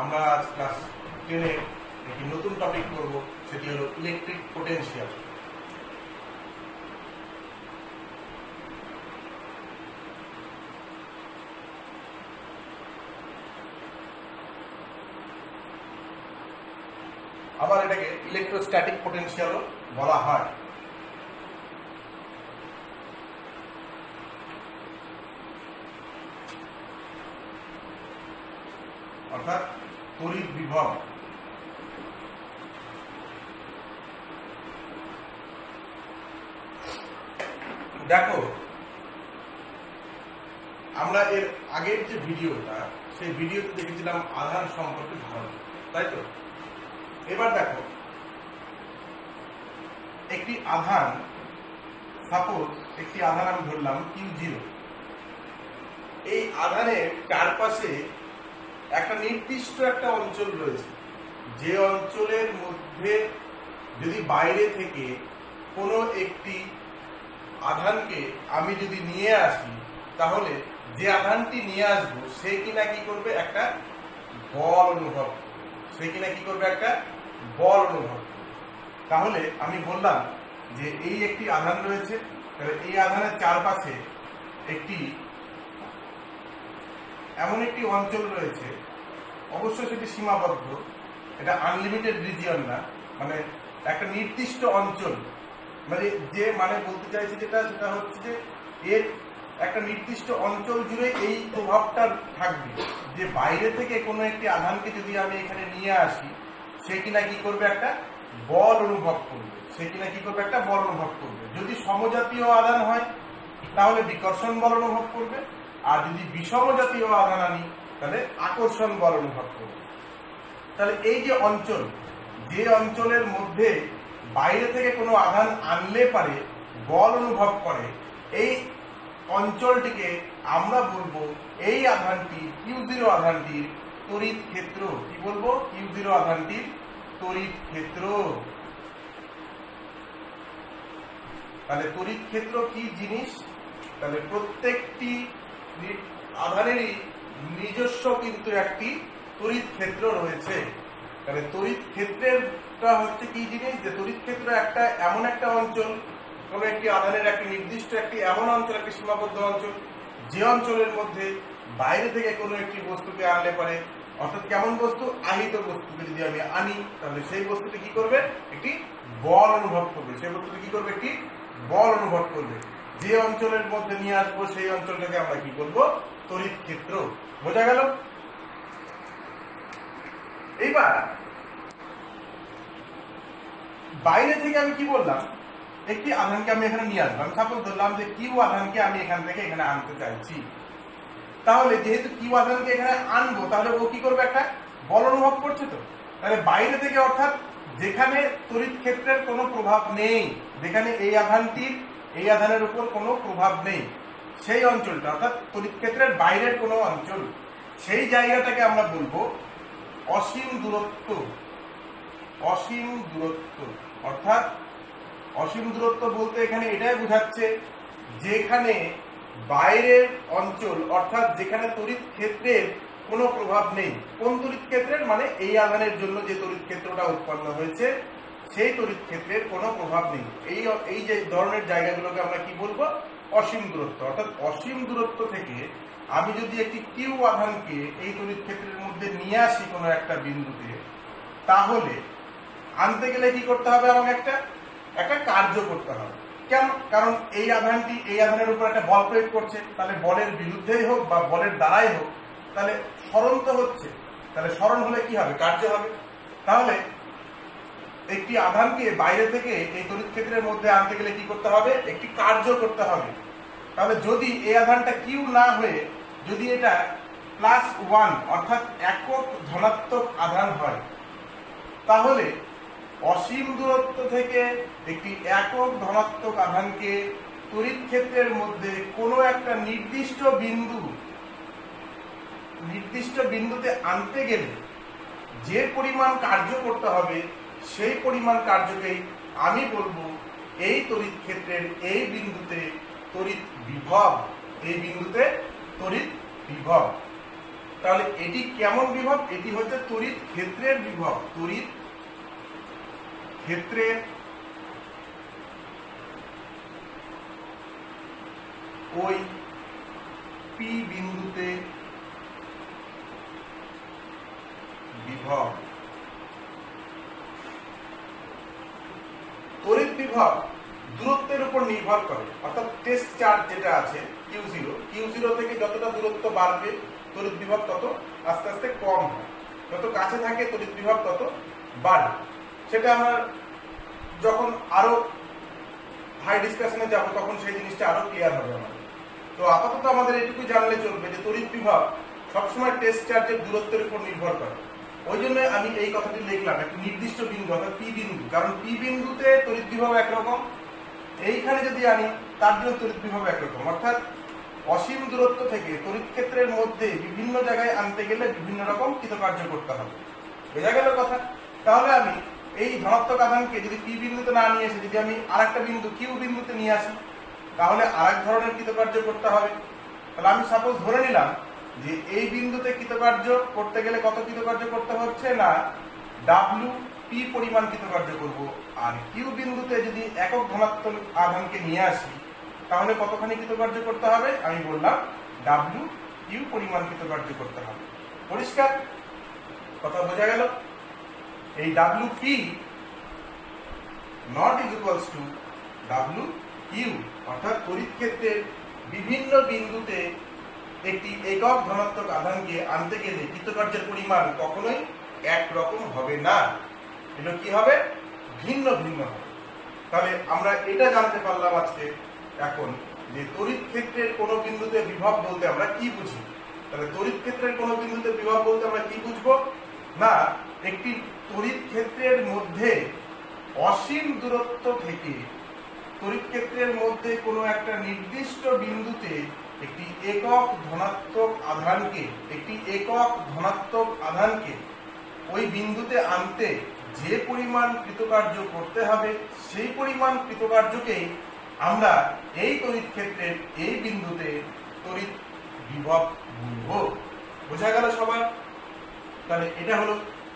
আমরা আজ ক্লাস 10 একটি নতুন টপিক করব, সেটি হলো ইলেকট্রিক পোটেনশিয়াল। আবার এটাকে ইলেকট্রোস্ট্যাটিক পোটেনশিয়ালও বলা হয়। অর্থাৎ তড়িৎ বিভব। দেখো, আমরা এর আগের যে ভিডিওটা, সেই ভিডিওতে দেখেছিলাম আধান সম্পর্কে ধারণা, তাই তো? এবার দেখো, একটি আধান, সাপোজ একটি আধান আমি ধরলাম Q0। এই আধানের চারপাশে একটা নির্দিষ্ট একটা অঞ্চল রয়েছে, যে অঞ্চলের মধ্যে যদি বাইরে থেকে কোনো একটি আধানকে আমি যদি নিয়ে আসি, তাহলে যে আধানটি নিয়ে আসবো সে কিনা কি করবে, একটা বল অনুভব করবে। সে কিনা কি করবে, একটা বল অনুভব করবে। তাহলে আমি বললাম যে এই একটি আধান রয়েছে, তাহলে এই আধানের চারপাশে একটি এমন একটি অঞ্চল রয়েছে, অবশ্যই সেটি সীমাবদ্ধ, এটা আনলিমিটেড রিজিয়ন না, মানে একটা নির্দিষ্ট অঞ্চল, মানে যে মানে বলতে চাইছি সেটা হচ্ছে যে এর একটা নির্দিষ্ট অঞ্চল জুড়ে এই প্রভাবটা থাকবে, যে বাইরে থেকে কোনো একটি আধানকে যদি আমি এখানে নিয়ে আসি, সে কিনা কি করবে, একটা বল অনুভব করবে। সে কিনা কি করবে, একটা বল অনুভব করবে। যদি সমজাতীয় আধান হয় তাহলে বিকর্ষণ বল অনুভব করবে, আর যদি বিষমজাতীয় আধান আনি তাহলে আকর্ষণ বল অনুভব করবে। তাহলে এই যে অঞ্চল, যে অঞ্চলের মধ্যে বাইরে থেকে কোনো আধান আনলে পারে বল অনুভব করে, এই অঞ্চলটিকে আমরা বলবো এই আধানটি Q0 আধানটির তড়িৎ ক্ষেত্র। কি বলবো? Q0 আধানটির তড়িৎ ক্ষেত্র। তাহলে তড়িৎ ক্ষেত্র কি জিনিস? তাহলে প্রত্যেকটি আধানেরই নিজস্ব কিন্তু একটি তড়িৎ ক্ষেত্র রয়েছে। তাহলে তড়িৎ ক্ষেত্রেরটা হচ্ছে কি জিনিস? যে তড়িৎ ক্ষেত্র একটা এমন একটা অঞ্চল, কোনো একটি আধানের একটি নির্দিষ্ট একটি এমন অঞ্চল, একটি সীমাবদ্ধ অঞ্চল, যে অঞ্চলের মধ্যে বাইরে থেকে কোনো একটি বস্তুকে আনলে পারে, অর্থাৎ কেমন বস্তু? আহিত বস্তুকে যদি আমি আনি, তাহলে সেই বস্তুটি কি করবে, একটি বল অনুভব করবে। সেই বস্তুটি কি করবে, একটি বল অনুভব করবে। যে অঞ্চলের মধ্যে নিয়ে আসবো সেই অঞ্চলটাকে আমরা কি বলবো? তড়িৎ ক্ষেত্র। বোঝা গেল? এইবার বাইরে থেকে আমি কি বললাম, একটি আধানকে আমি এখানে নিয়ে আসলাম। সাপোজ ধরলাম যে কিউ আধানকে আমি এখান থেকে এখানে আনতে চাইছি। তাহলে যেহেতু কিউ আধানকে এখানে আনবো, তাহলে ও কি করবে, একটা বল অনুভব করছে। তো তাহলে বাইরে থেকে, অর্থাৎ যেখানে তড়িৎ ক্ষেত্রের কোনো প্রভাব নেই, যেখানে এই আধানটির এই আধানের উপর কোনো প্রভাব নেই, সেই অঞ্চলটা, অর্থাৎ তড়িৎ ক্ষেত্রের বাইরের কোনো অঞ্চল, সেই জায়গাটাকে আমরা বলবো অসীম দূরত্ব। অসীম দূরত্ব, অর্থাৎ অসীম দূরত্ব বলতে এখানে এটাই বোঝাচ্ছে যেখানে বাইরের অঞ্চল, অর্থাৎ যেখানে তড়িৎ ক্ষেত্রের কোনো প্রভাব নেই। কোন তড়িৎ ক্ষেত্রের? মানে এই আধানের জন্য যে তড়িৎ ক্ষেত্রটা উৎপন্ন হয়েছে সেই তড়িৎ ক্ষেত্রের কোনো প্রভাব নেই। এই যে ধরনের জায়গাগুলোকে আমরা কি বলবো? অসীম দূরত্ব। অর্থাৎ অসীম দূরত্ব থেকে আমি যদি একটি কিউ আধানকে এই তড়িৎ ক্ষেত্রের মধ্যে নিয়ে আসি কোনো একটা বিন্দুতে, তাহলে আনতে গেলে কি করতে হবে? আমাকে একটা কার্য করতে হবে। কেন? কারণ এই আধানটি এই আধানের উপর একটা বল প্রয়োগ করছে, তাহলে বলের বিরুদ্ধেই হোক বা বলের দ্বারাই হোক, তাহলে সরণ তো হচ্ছে। তাহলে সরণ হলে কি হবে? কার্য হবে। তাহলে একটি আধানকে বাইরে থেকে এই তড়িৎ ক্ষেত্রের মধ্যে আনতে গেলে কি করতে হবে? একটি কার্য করতে হবে। তাহলে যদি এই আধানটা কিউ না হয়ে যদি এটা +1 অর্থাৎ একক ধনাত্মক আধান হয়, তাহলে অসীম দূরত্ব থেকে একটি একক ধনাত্মক আধানকে তড়িৎ ক্ষেত্রের মধ্যে কোনো একটা নির্দিষ্ট বিন্দুতে আনতে গেলে যে পরিমাণ কার্য করতে হবে, সেই পরিমাণ কার্যকেই আমি বলবো এই তড়িৎ ক্ষেত্রের এই বিন্দুতে তড়িৎ বিভব। এই বিন্দুতে তড়িৎ বিভব। তাহলে এটি কেমন বিভব? এটি হচ্ছে তড়িৎ ক্ষেত্রের বিভব। তড়িৎ ক্ষেত্রের ওই পি বিন্দুতে বিভব। তড়িৎ বিভব দূরত্বের উপর নির্ভর করে, অর্থাৎ টেস্ট চার্জ যেটা আছে Q0 থেকে যতটা দূরত্ব বাড়বে তড়িৎ বিভব তত আস্তে আস্তে কম হয়, যত কাছে থাকে তড়িৎ বিভব তত বাড়ে। সেটা আমরা যখন আরো হাই ডিসকাশনে যাব তখন সেই জিনিসটা আরো ক্লিয়ার হবে আমাদের। তো আপাতত আমাদের এটুকু জানলে চলবে যে তড়িৎ বিভব সবসময় টেস্ট চার্জের দূরত্বের উপর নির্ভর করে। ওই জন্য আমি এই কথাটি লিখলাম একটি নির্দিষ্ট বিন্দু, অর্থাৎ পি বিন্দু, কারণ পি বিন্দুতে তড়িৎ বিভব একরকম, এইখানে যদি আনি তার জন্য তড়িৎ বিভব একরকম। অর্থাৎ অসীম দূরত্ব থেকে তড়িৎ ক্ষেত্রের মধ্যে বিভিন্ন জায়গায় আনতে গেলে বিভিন্ন রকম কৃতকার্য করতে হবে। বোঝা গেল কথা? তাহলে আমি এই ধনাত্মক আধানকে যদি পি বিন্দুতে না নিয়ে এসে যদি আমি আরেকটা বিন্দু কিউ বিন্দুতে নিয়ে আসি তাহলে আরেক ধরনের কৃতকার্য করতে হবে। তাহলে আমি সাপোজ ধরে নিলাম যে এই বিন্দুতে কৃতকার্য করতে গেলে কত কৃতকার্য করতে হচ্ছে না ডাব্লিউ পি পরিমাণ কৃতকার্য করব, আর কিউ বিন্দুতে যদি একক ধনাত্মক আধানকে নিয়ে আসি তাহলে কতখানি কৃতকার্য করতে হবে? আমি বললাম ডাব্লিউ কিউ পরিমাণ কৃতকার্য করতে হবে। পরিষ্কার কথা বোঝা গেল? এই W P naught is equals to W Q, অর্থাৎ তড়িৎ ক্ষেত্রের বিভিন্ন বিন্দুতে একটি একক ধনাত্মক আধানকে আনতে গেলে কৃতকার্যের পরিমাণ কখনোই একরকম হবে না, এগুলো কি হবে? ভিন্ন ভিন্ন হবে। তাহলে আমরা এটা জানতে পারলাম আজকে এখন যে তড়িৎ ক্ষেত্রের কোন বিন্দুতে বিভব বলতে আমরা কি বুঝি। তাহলে তড়িৎ ক্ষেত্রের কোন বিন্দুতে বিভব বলতে আমরা কি বুঝবো না, একটি তড়িৎ ক্ষেত্রের মধ্যে অসীম দূরত্ব থেকে তড়িৎ ক্ষেত্রের মধ্যে কোনো একটা নির্দিষ্ট বিন্দুতে একটি একক ধনাত্মক আধানকে ওই বিন্দুতে আনতে যে পরিমাণ কৃতকার্য করতে হবে সেই পরিমাণ কৃতকার্যকেই আমরা এই তড়িৎ ক্ষেত্রের এই বিন্দুতে তড়িৎ বিভব বলবো। বোঝা গেল সবার? তাহলে এটা হলো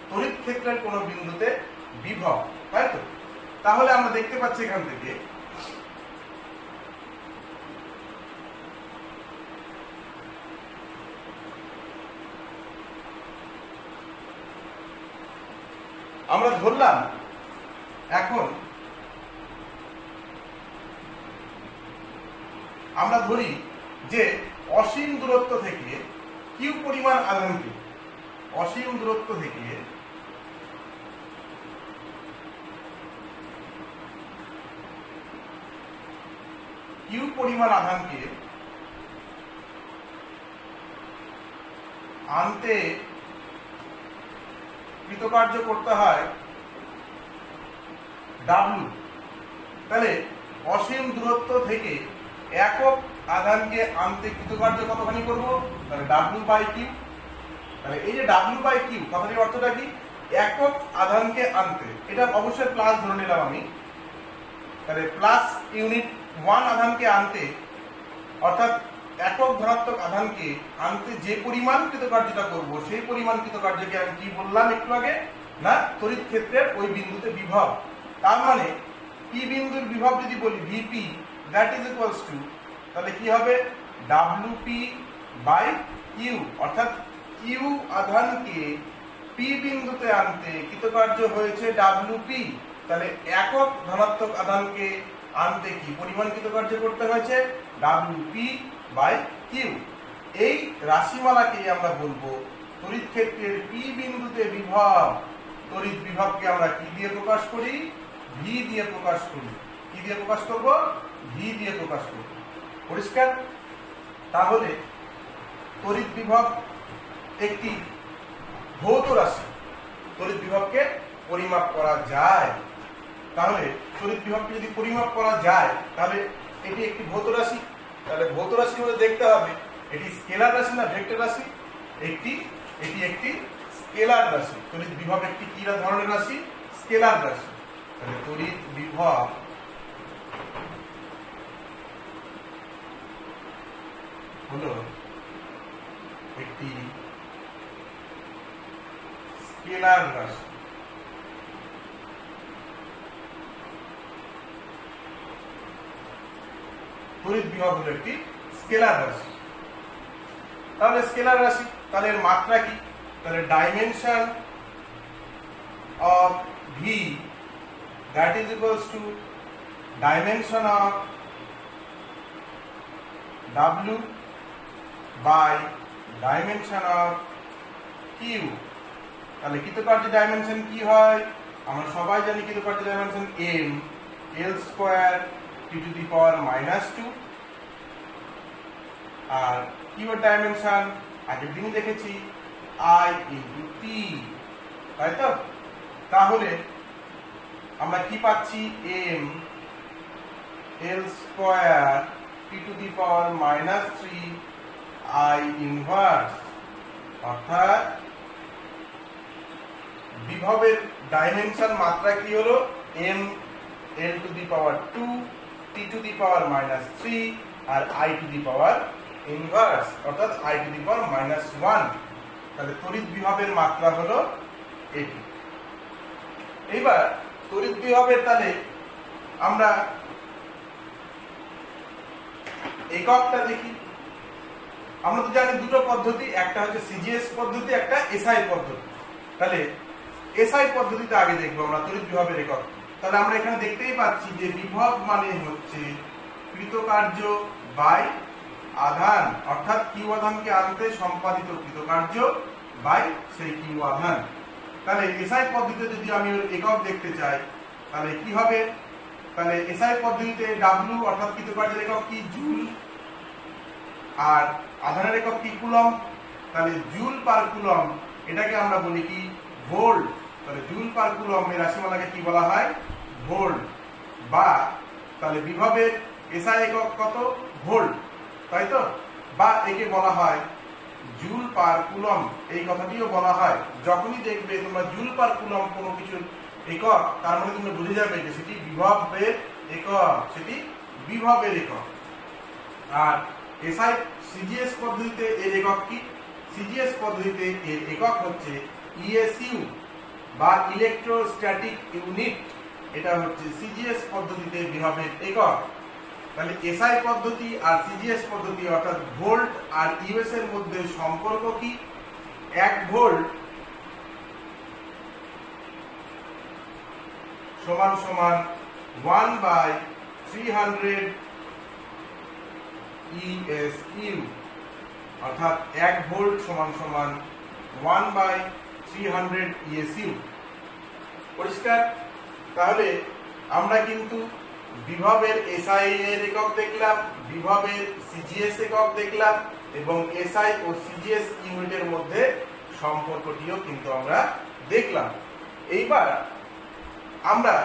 তড়িৎ ক্ষেত্রের কোন বিন্দুতে বিভব, তাই তো? তাহলে আমরা দেখতে পাচ্ছি এখান থেকে আমরা ধরলাম এখন আমরা ধরি যে অসীম দূরত্ব থেকে কিউ পরিমাণ আধানকে অসীম দূরত্ব থেকে কিউ পরিমাণ আধানকে আনতে কৃতকার্য করতে হয় ডাব্লু। তাহলে অসীম দূরত্ব থেকে একক আধানকে আনতে কৃতকার্য কতখানি করব? তাহলে ডাব্লু বাই কিউ। তাহলে এই যে ডাব্লু বাই কিউ কথাটির অর্থটা কি? একক আধানকে আনতে, এটা অবশ্যই প্লাস ধরে নিলাম আমি। তাহলে প্লাস ইউনিট 1 আধানকে আনতে, অর্থাৎ একক ধনাত্মক আধানকে আনতে যে পরিমাণ কৃতকার্যটা করব সেই পরিমাণ কৃতকার্যকে আমি কি বললাম একটু আগে না তড়িৎ ক্ষেত্রের ওই বিন্দুতে বিভব। তার মানে পি বিন্দুর বিভব যদি বলি VP that is equals two, তাহলে কি হবে ডাব্লিউপি বাই কিউ, অর্থাৎ কিউ আধানকে পি বিন্দুতে আনতে কৃতকার্য হয়েছে ডাব্লিউপি। তাহলে একক ধনাত্মক আধানকে আনতে কি পরিমাণ কৃতকার্য করতে হয়েছে? W P by Q. এই রাশিমালাকে আমরা বলবো তড়িৎ ক্ষেত্রের পি বিন্দুতে বিভব। তড়িৎ বিভবকে আমরা কি দিয়ে প্রকাশ করি? ভি দিয়ে প্রকাশ করি। কি দিয়ে প্রকাশ করব? ভি দিয়ে প্রকাশ করব। পরিষ্কার? তাহলে তড়িৎ বিভব একটি ভৌত রাশি, তড়িৎ বিভবকে পরিমাপ করা যায়। তাহলে তড়িৎ বিভবকে যদি পরিমাপ করা যায় তাহলে এটি একটি ভৌত রাশি। তাহলে ভৌত রাশি হলে দেখতে হবে এটি স্কেলার রাশি না ভেক্টর রাশি? এটি একটি স্কেলার রাশি। তড়িৎ বিভব একটি কি ধরনের রাশি? স্কেলার রাশি। তাহলে তড়িৎ বিভব হলো একটি স্কেলার রাশি। তড়িৎ বিভব হলো একটি স্কেলার রাশি। তাহলে স্কেলার রাশি, তাহলে এর মাত্রা কি? তাহলে dimension of V that is equals to dimension of W by dimension of Q. তাহলে কৃতকার্য ডাইমেনশন কি হয়? আমরা সবাই জানি কৃতকার্য dimension m l square t to the power -2, আর কিউর ডাইমেনশন আগের দিনই দেখেছি I ইনটু t, তাই তো? তাহলে আমরা কি পাচ্ছি? m l square t to the power -3 I inverse, অর্থাৎ বিভবের ডাইমেনশন মাত্রা কি হলো? m l to the power 2 t to the power -3 আর I to the power inverse, অর্থাৎ I টু দি পাওয়ার -1। তাহলে তড়িৎ বিভবের মাত্রা হলো এটি। এইবার তড়িৎ বিভবের তাহলে আমরা এককটা দেখি। আমরা তো জানি দুটো পদ্ধতি, একটা হচ্ছে সিজিএস পদ্ধতি, একটা এসআই পদ্ধতি। তাহলে এসআই পদ্ধতিতে আগে দেখবো আমরা তড়িৎ বিভবের একক। তাহলে আমরা এখানে দেখতেই পাচ্ছি যে বিভব মানে হচ্ছে কৃতকার্য বাই আধান, অর্থাৎ কিউ আধানকে আনতে সম্পাদিত কৃতকার্য বাই সেই কিউ আধান। তাহলে এসআই পদ্ধতিতে যদি আমি একক দেখতে চাই তাহলে কি হবে? তাহলে এসআই পদ্ধতিতে ডাব্লিউ অর্থাৎ কৃতকার্যের একক কি? জুল, আর আধানের একক কি? কুলম্ব। তাহলে জুল পার কুলম্ব এটাকে আমরা বলি কি? ভোল্ট। তাহলে জুল পার কুলম্ব এর রাশিমালাকে কি বলা হয়? ভোল্ট। বা তাহলে বিভবের এসআই একক কত? ভোল্ট, তাই তো? বা একে বলা হয় জুল পার কুলম্ব, এই কথাটিও বলা হয়। যখনই দেখবে তোমরা জুল পার কুলম্ব কোনো কিছু একক, তার মানে তোমরা বুঝে যাবে যে সেটি বিভবের একক, সেটি বিভবের একক। আর এসআই সিজিএস পদ্ধতিতে এর একক কি? সিজিএস পদ্ধতিতে এর একক হচ্ছে ইএসইউ বা ইলেকট্রোস্ট্যাটিক ইউনিট। এটা হচ্ছে সিজিএস পদ্ধতিতে বিভবের একক। তাহলে এসআই পদ্ধতি আর সিজিএস পদ্ধতি অর্থাৎ ভোল্ট আর ইউএস এর মধ্যে সম্পর্ক কি? 1 ভোল্ট সমান সমান 1/300 ESU, অর্থাৎ 1 ভোল্ট সমান সমান 1/300 ESU। পরিষ্কার? তাহলে আমরা কিন্তু বিভবের এসআই এর একক দেখলাম, বিভবের সিজিএস একক দেখলাম, এবং এসআই ও সিজিএস ইউনিটের মধ্যে সম্পর্কটিও কিন্তু আমরা দেখলাম। এইবার আমরা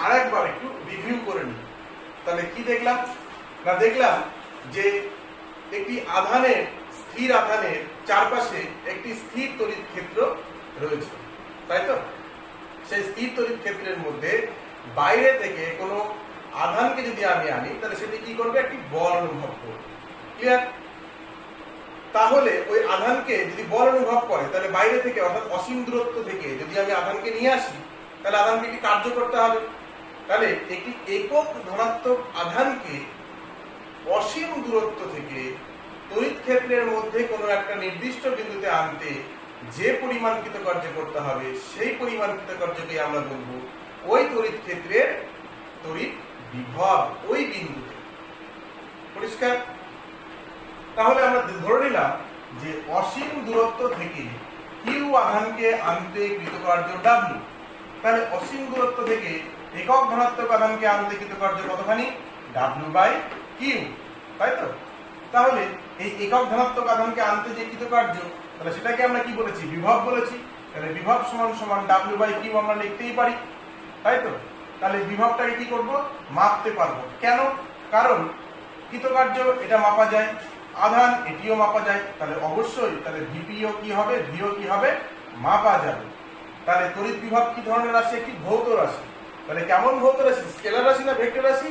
আরেকবার একটু রিভিউ করে নিই। তাহলে কি দেখলাম? না, দেখলাম যে একটি আধানের, স্থির আধানের চারপাশে একটি স্থির তড়িৎ ক্ষেত্র রয়েছে, তাই তো? সেই স্থির তড়িৎ ক্ষেত্রের মধ্যে বাইরে থেকে কোনো আধানকে যদি আমি আনি তাহলে সেটি কি করবে? একটি বল অনুভব করবে। ক্লিয়ার? তাহলে ওই আধানকে যদি বল অনুভব করে তাহলে বাইরে থেকে অর্থাৎ অসীম দূরত্ব থেকে যদি আমি আধানকে নিয়ে আসি তাহলে আধানকে একটি কার্য করতে হবে। তাহলে একটি একক ধনাত্মক আধানকে অসীম দূরত্ব থেকে তড়িৎ ক্ষেত্রের মধ্যে কোনো একটা নির্দিষ্ট বিন্দুতে আনতে যে পরিমাণ কৃতকার্য করতে হবে সেই পরিমাণ কৃতকার্যকে আমরা বলবো ওই তড়িৎ ক্ষেত্রের তড়িৎ বিভব, ওই বিন্দুতে। পরিষ্কার? তাহলে আমরা ধরে নিলাম যে অসীম দূরত্ব থেকে কিউ আধানকে আনতে কৃতকার্য ডাব্লিউ। তাহলে অসীম দূরত্ব থেকে একক ধনাত্মক আধানকে আনতে কৃতকার্য কতখানি? ডাব্লিউ বাই কিউ, তাই তো? তাহলে এই একক ধনাত্মক আধানকে আনতে যে কৃতকার্য, তাহলে সেটাকে আমরা কি বলেছি? বিভব বলেছি। তাহলে বিভব সমান সমান ডাব্লিউ বাই কিউ আমরা লিখতেই পারি, তাই তো? তাহলে বিভবটাকে কি করব? মাপতে পারবো। কেন? কারণ কৃতকার্য এটা মাপা যায়, আধান এটিও মাপা যায়, তাহলে অবশ্যই তাহলে ভিপিও কি হবে? ভিও কি হবে? মাপা যাবে। তাহলে তড়িৎ বিভব কি ধরনের রাশি? একটি ভৌত রাশি। তাহলে কেমন ভৌত রাশি? স্কেলার রাশি না ভেক্টর রাশি?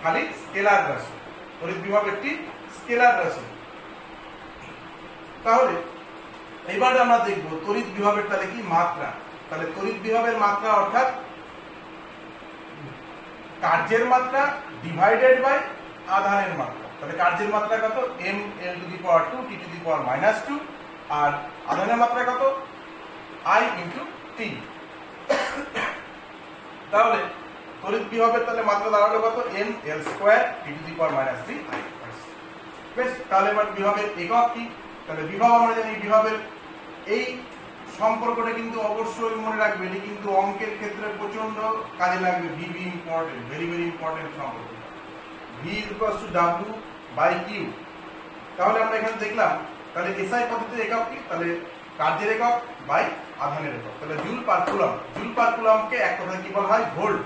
খালি স্কেলার রাশি। তড়িৎ বিভব একটি স্কেলার রাশি। তাহলে এবার আমরা দেখব তড়িৎ বিভবের তাহলে কি মাত্রা। তাহলে তড়িৎ বিভবের মাত্রা অর্থাৎ কার্যের মাত্রা ডিভাইডেড বাই আধানের মাত্রা। তাহলে কার্যের মাত্রা কত, m l to the power 2 t to the power -2, আর আধানের মাত্রা কত, I ইনটু t। তাহলে তড়িৎ বিভবের তাহলে মাত্রা দাঁড়ালো কত, m l square t to the power -3 I। বেশ, তাহলে এবার বিভবের একক কি। তাহলে বিভব আমরা জানি, বিভবের এই সম্পর্কটা কিন্তু অবশ্যই মনে রাখবে, এটি কিন্তু অঙ্কের ক্ষেত্রে প্রচন্ড কাজে লাগবে। V important, very very important সম্পর্ক। V equals to W by Q. তাহলে আমরা এখানে দেখলাম তাহলে এসআই পদ্ধতির একক কি, তাহলে কার্যের একক বাই আধানের একক। তাহলে joule per coulomb, joule per কুলমকে এক কথায় কি বলা হয়, ভোল্ট।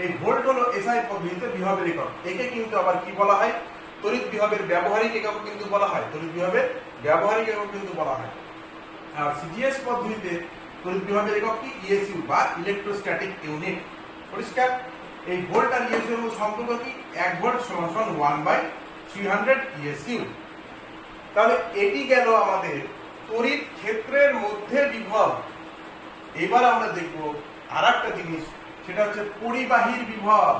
এই ভোল্ট হলো এসআই পদ্ধতিতে বিভবের একক। একে কিন্তু আবার কি বলা হয়, তড়িৎ বিভবের ব্যবহারিক একক কিন্তু বলা হয়, তড়িৎ বিভবের ব্যবহারিক একক কিন্তু বলা হয়। আর সিজিএস পদ্ধতিতে তড়িৎ বিভবের একক কি, ইএসইউ বা ইলেকট্রোস্ট্যাটিক ইউনিট। পরিষ্কার। এই ভোল্ট আর ইএসইউ এর সম্পর্ক কি, 1 ভোল্ট সমান 1/300 ইএসইউ। তাহলে এটি গেল আমাদের তড়িৎ ক্ষেত্রের মধ্যে বিভব। এবার আমরা দেখব আরেকটা জিনিস, সেটা হচ্ছে পরিবাহীর বিভব।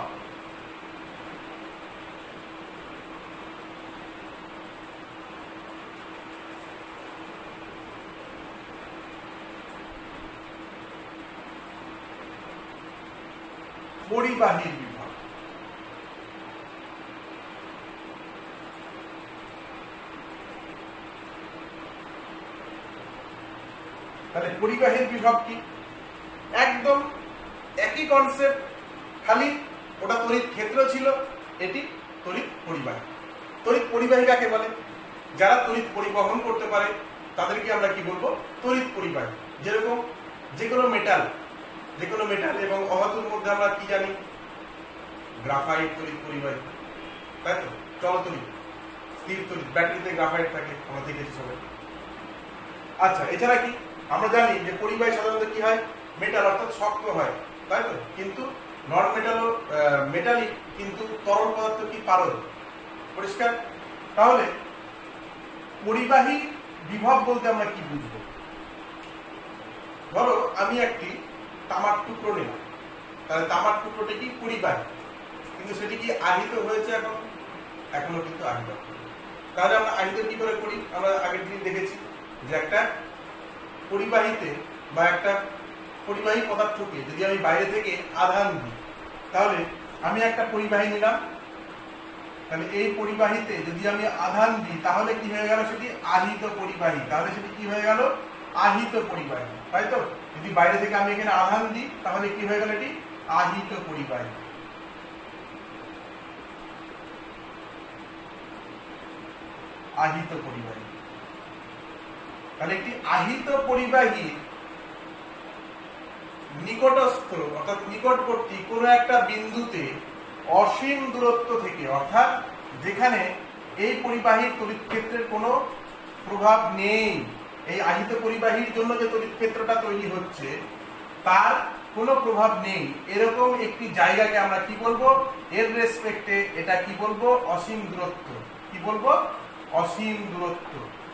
পরিবাহীর বিভব। তাহলে পরিবাহীর বিভব কি, একদম একই কনসেপ্ট, খালি ওটা তড়িৎ ক্ষেত্র ছিল, এটি তড়িৎ পরিবাহী। তড়িৎ পরিবাহী কাকে বলে, যারা তড়িৎ পরিবহন করতে পারে তাদেরকে আমরা কি বলবো, তড়িৎ পরিবাহী। যেরকম যে কোনো মেটাল এবং অধাতুর মধ্যে আমরা কি জানি, গ্রাফাইট তড়িৎ পরিবাহী, তাই তো। চলতড়িৎ, স্থির তড়িৎ, ব্যাটারিতে গ্রাফাইট থাকে, আমরা দেখেছি সবাই। আচ্ছা, এছাড়া কি আমরা জানি যে পরিবাহী সাধারণত কি হয়, মেটাল অর্থাৎ শক্ত হয়, তাই তো। কিন্তু নন মেটাল মেটালিক, কিন্তু তরল পদার্থ কি, পারদ। পরিষ্কার। তাহলে পরিবাহী বিভব বলতে আমরা কি বুঝবো, ধরো আমি একটি তামার টুকরো নিলাম, তাহলে তামার টুকরোটি কি পরিবাহী, কিন্তু সেটি কি আহিত হয়েছে, এখনো কিন্তু আহিত। তাহলে আমরা আহিত কি করে করি, আমরা আগের দিন দেখেছি যে একটা পরিবাহীতে বা একটা পরিবাহী পদার্থকে যদি আমি বাইরে থেকে আধান দিই, তাহলে আমি একটা পরিবাহী নিলাম, তাহলে এই পরিবাহীতে যদি আমি আধান দিই তাহলে কি হয়ে গেল, সেটি আহিত পরিবাহী। তাহলে সেটি কি হয়ে গেল, আহিত পরিবাহী, তাই তো। যদি বাইরে থেকে আমি এখানে আধান দিই তাহলে কি হয়ে গেল, এটি আহিত পরিবাহী। আহিত পরিবাহী। তাহলে একটি আহিত পরিবাহী নিকটস্থ অর্থাৎ নিকটবর্তী কোনো একটা বিন্দুতে অসীম দূরত্ব থেকে, অর্থাৎ যেখানে এই পরিবাহীর তড়িৎ ক্ষেত্রের কোনো প্রভাব নেই, এই আহিত পরিবাহীর জন্য যে তড়িৎ ক্ষেত্রটা তৈরি হচ্ছে তার কোনো প্রভাব নেই, এরকম একটি জায়গাকে আমরা কি বলবো, এর রেসপেক্টে এটা কি বলবো, অসীম দূরত্ব। কি বলবো, অসীম দূরত্ব।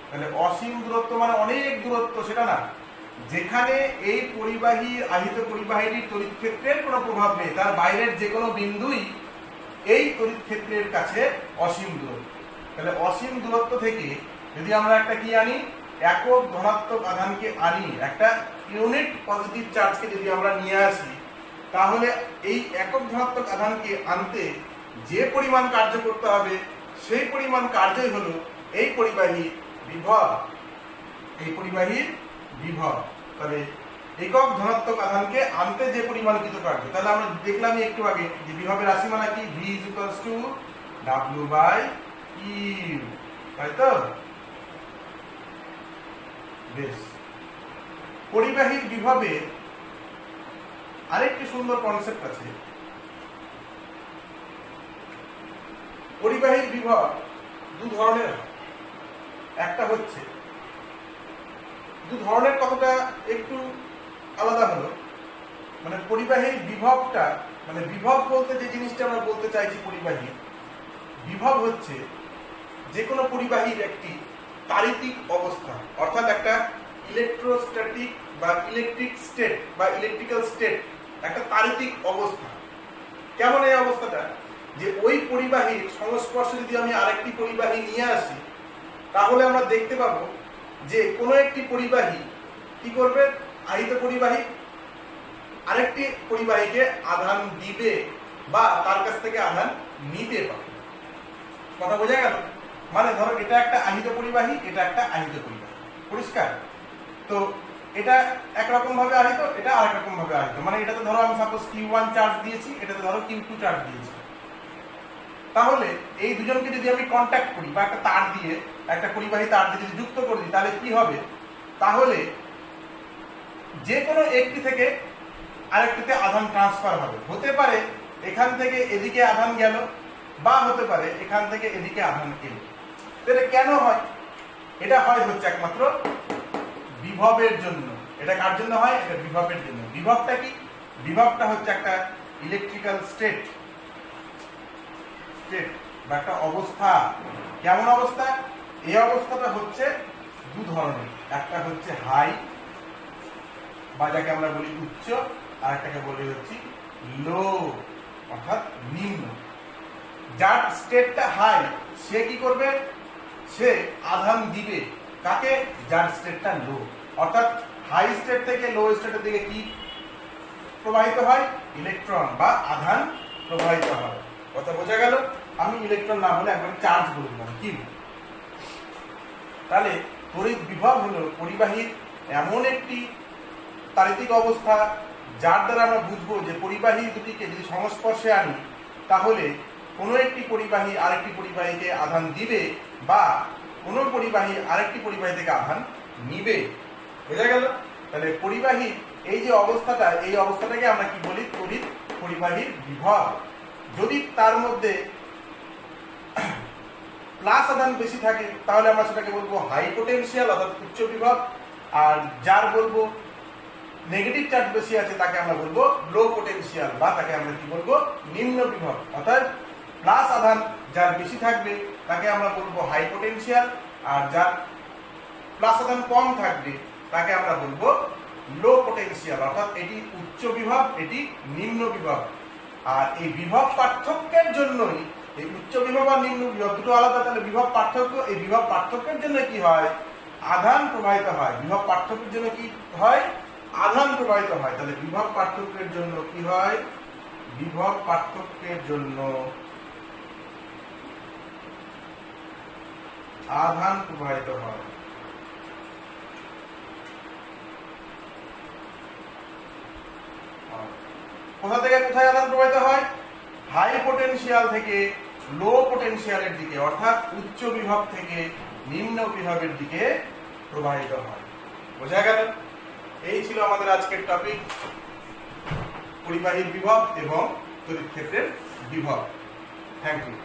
তাহলে অসীম দূরত্ব মানে অনেক দূরত্ব, সেটা না, যেখানে এই পরিবাহী আহিত পরিবাহীর তড়িৎ ক্ষেত্রের কোনো প্রভাব নেই, তার বাইরের যে কোনো বিন্দুই এই তড়িৎ ক্ষেত্রের কাছে অসীম দূরত্ব। তাহলে অসীম দূরত্ব থেকে যদি আমরা একটা কি আনি, একক ধনাত্মক আধানকে আনি, একটা ইউনিট পজিটিভ চার্জকে যদি আমরা নিয়ে আসি, তাহলে এই একক ধনাত্মক আধানকে আনতে যে পরিমাণ কার্য করতে হবে সেই পরিমাণ কার্যই হলো এই পরিবাহীর বিভব। এই পরিবাহীর বিভব। তাহলে একক ধনাত্মক আধানকে আনতে যে পরিমাণ কৃতকার্য, তাহলে আমরা দেখলাম একটু আগে যে বিভবের রাশিমালা কি, V equals to W by U, তাই তো। বেশ, পরিবাহীর বিভবে আরেকটি সুন্দর কনসেপ্ট আছে। পরিবাহীর বিভব দু ধরনের হয়, একটা হচ্ছে দু ধরনের, কথাটা একটু আলাদা হলো, মানে পরিবাহীর বিভবটা, মানে বিভব বলতে যে জিনিসটা আমরা বলতে চাইছি, পরিবাহী বিভব হচ্ছে যে কোনো পরিবাহীর একটি তাড়িতিক অবস্থা, অর্থাৎ একটা ইলেকট্রোস্ট্যাটিক বা ইলেকট্রিক স্টেট বা ইলেকট্রিক্যাল স্টেট, একটা তাড়িতিক অবস্থা। কেমন এই অবস্থাটা, যে ওই পরিবাহীর সংস্পর্শে যদি আমি আরেকটি পরিবাহী নিয়ে আসি, তাহলে আমরা দেখতে পাবো যে কোনো একটি পরিবাহী কি করবে, আহিত পরিবাহী আরেকটি পরিবাহীকে আধান দিবে বা তার কাছ থেকে আধান নিতে পারে। কথা বোঝা গেল? মানে ধরো এটা একটা আহিত পরিবাহী, এটা একটা আহিত পরিবাহী, পরিষ্কার? তো এটা একরকম ভাবে আহিত, এটা আরেক রকম ভাবে আহিত। মানে এটাতে ধরো আমি সাপোজ Q1 চার্জ দিয়েছি, এটাতে ধরো Q2 চার্জ দিয়েছি। তাহলে এই দুজনকে যদি আমি কন্ট্যাক্ট করি বা একটা তার দিয়ে, একটা পরিবাহী তার দিয়ে যদি যুক্ত করে দিই, তাহলে কি হবে? তাহলে যে কোনো একটি থেকে আরেকটিতে আধান ট্রান্সফার হবে। হতে পারে এখান থেকে এদিকে আধান গেল, বা হতে পারে এখান থেকে এদিকে আধান এলো। এটা কেন হয়? এটা হয় হচ্ছে একমাত্র বিভবের জন্য। এটা কার জন্য হয়? এটা বিভবের জন্য। বিভবটা কি? বিভবটা হচ্ছে একটা ইলেকট্রিক্যাল স্টেট বা একটা অবস্থা। কেমন অবস্থা? এই অবস্থাটা হচ্ছে দু ধরনের, একটা হচ্ছে হাই বা যাকে আমরা বলি উচ্চ, আর একটাকে বলি হচ্ছে লো অর্থাৎ নিম্ন। যার স্টেটটা হাই সে কি করবে? সে আধান দিবে কাকে? যার স্টেটটা লো। অর্থাৎ হাই স্টেট থেকে লো স্টেটের দিকে কি প্রবাহিত হয়? ইলেকট্রন বা আধান প্রবাহিত হয়। কথা বোঝা গেল? আমি ইলেকট্রন না বলে একবার চার্জ বলে দিলাম, কি? তাহলে তড়িৎ বিভব হলো পরিবাহীর এমন একটি তাড়িতিক অবস্থা যার দ্বারা আমরা বুঝবো যে পরিবাহী দুটিকে যদি সংস্পর্শে আনি, তাহলে কোনো একটি পরিবাহী আরেকটি পরিবাহীকে আধান দিবে বা কোনো পরিবাহী আরেকটি পরিবাহী থেকে আধান নিবে। বোঝা গেল? তাহলে পরিবাহী এই যে অবস্থাটা, এই অবস্থাটাকে আমরা কি বলি? তড়িৎ পরিবাহীর বিভব। যদি তার মধ্যে প্লাস আধান বেশি থাকে, তাহলে আমরা সেটাকে বলবো হাই পোটেনশিয়াল অর্থাৎ উচ্চ বিভব। আর যার বলবো নেগেটিভ চার্জ বেশি আছে, তাকে আমরা বলবো লো পোটেনশিয়াল বা তাকে আমরা কি বলবো? নিম্ন বিভব। অর্থাৎ প্লাস আধান যার বেশি থাকবে তাকে আমরা বলবো হাই পোটেনশিয়াল, আর যার প্লাস আধান কম থাকবে তাকে আমরা বলবো লো পোটেনশিয়াল। অর্থাৎ এটি উচ্চ বিভব, এটি নিম্ন বিভব। আর এই বিভব পার্থক্যের জন্যই, এই উচ্চ বিভব আর নিম্ন বিভব দুটো আলাদা, তাহলে বিভব পার্থক্য, এই বিভব পার্থক্যের জন্য কি হয়? আধান প্রবাহিত হয়। বিভব পার্থক্যের জন্য কি হয়? আধান প্রবাহিত হয়। তাহলে বিভব পার্থক্যের জন্য কি হয়? বিভব পার্থক্যের জন্য আধান প্রবাহিত হয়। কোথা থেকে কোথায় আধান প্রবাহিত হয়? হাই পোটেনশিয়াল থেকে লো পোটেনশিয়ালের দিকে, অর্থাৎ উচ্চ বিভব থেকে নিম্ন বিভবের দিকে প্রবাহিত হয়। বোঝা গেল? এই ছিল আমাদের আজকের টপিক, পরিবাহীর বিভব এবং তড়িৎ ক্ষেত্রের বিভব। Thank you.